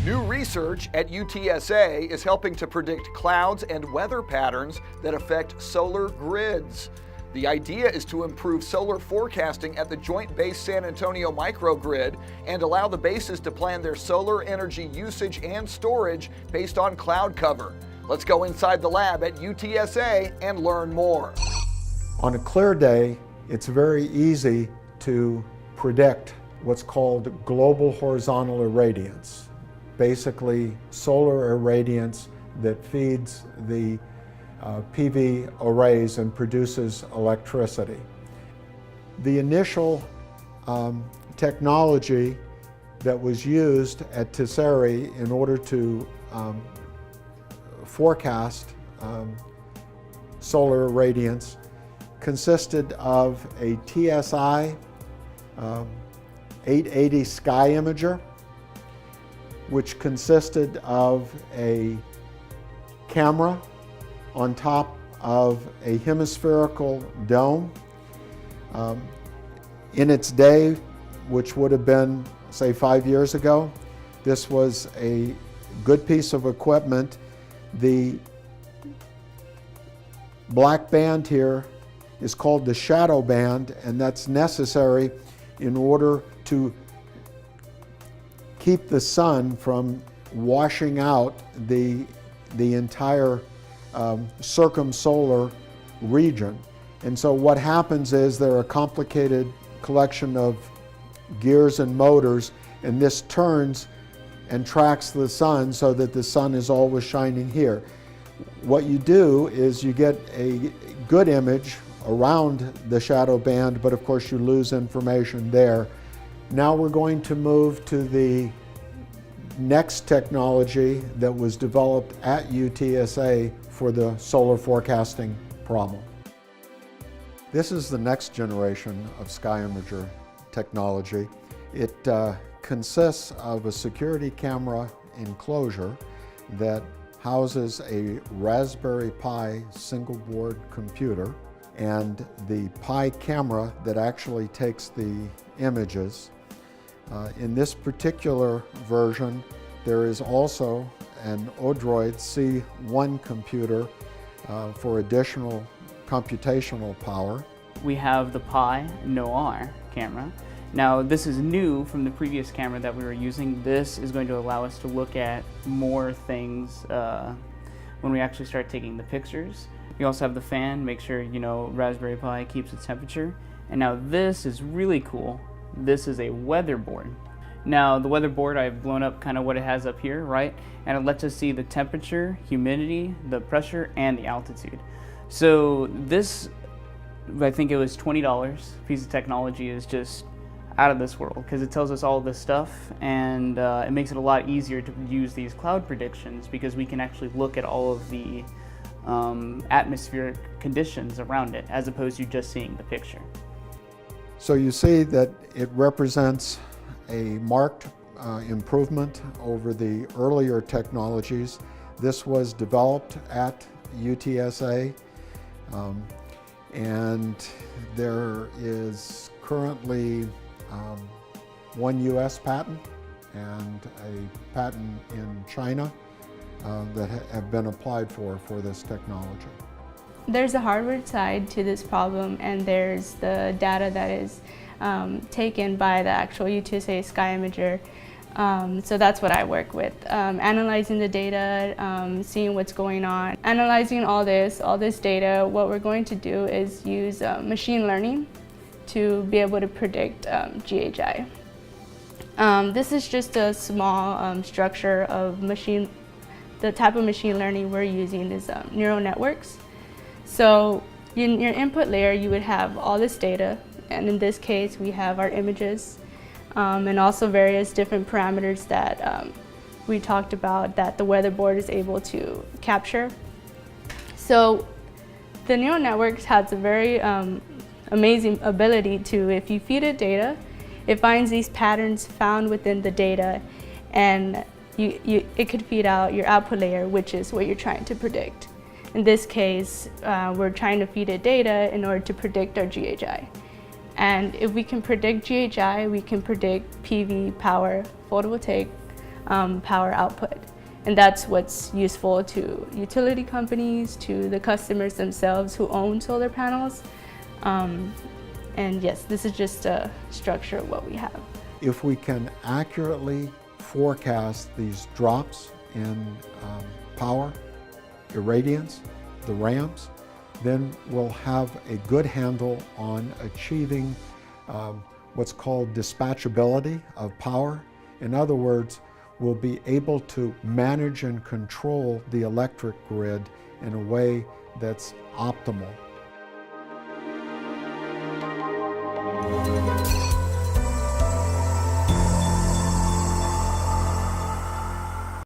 New research at UTSA is helping to predict clouds and weather patterns that affect solar grids. The idea is to improve solar forecasting at the Joint Base San Antonio microgrid and allow the bases to plan their solar energy usage and storage based on cloud cover. Let's go inside the lab at UTSA and learn more. On a clear day, it's very easy to predict what's called global horizontal irradiance. Basically, solar irradiance that feeds the PV arrays and produces electricity. The initial technology that was used at Tesseri in order to forecast solar irradiance consisted of a TSI 880 sky imager, which consisted of a camera on top of a hemispherical dome. In its day, which would have been, say, 5 years ago, this was a good piece of equipment. The black band here is called the shadow band, and that's necessary in order to keep the sun from washing out the entire circumsolar region. And so what happens is there are a complicated collection of gears and motors, and this turns and tracks the sun so that the sun is always shining here. What you do is you get a good image around the shadow band, but of course you lose information there. Now we're going to move to the next technology that was developed at UTSA for the solar forecasting problem. This is the next generation of sky imager technology. It consists of a security camera enclosure that houses a Raspberry Pi single board computer and the Pi camera that actually takes the images. In this particular version, there is also an Odroid C1 computer for additional computational power. We have the Pi Noir camera. Now, this is new from the previous camera that we were using. This is going to allow us to look at more things when we actually start taking the pictures. We also have the fan, make sure, Raspberry Pi keeps its temperature. And now this is really cool. This is a weather board. Now, the weather board, I've blown up kind of what it has up here, right? And it lets us see the temperature, humidity, the pressure, and the altitude. So this, I think it was $20. Piece of technology is just out of this world because it tells us all this stuff, and it makes it a lot easier to use these cloud predictions because we can actually look at all of the atmospheric conditions around it as opposed to just seeing the picture. So you see that it represents a marked improvement over the earlier technologies. This was developed at UTSA, and there is currently one US patent and a patent in China that have been applied for this technology. There's a hardware side to this problem, and there's the data that is taken by the actual UTSA Sky Imager. So that's what I work with, analyzing the data, seeing what's going on. Analyzing all this data, what we're going to do is use machine learning to be able to predict GHI. This is just a small structure of the type of machine learning we're using is neural networks. So in your input layer, you would have all this data, and in this case, we have our images and also various different parameters that we talked about that the weather board is able to capture. So the neural networks has a very amazing ability to, if you feed it data, it finds these patterns found within the data, and it could feed out your output layer, which is what you're trying to predict. In this case, we're trying to feed it data in order to predict our GHI. And if we can predict GHI, we can predict PV power, photovoltaic power output. And that's what's useful to utility companies, to the customers themselves who own solar panels. And yes, this is just a structure of what we have. If we can accurately forecast these drops in power, irradiance, the ramps, then we'll have a good handle on achieving what's called dispatchability of power. In other words, we'll be able to manage and control the electric grid in a way that's optimal.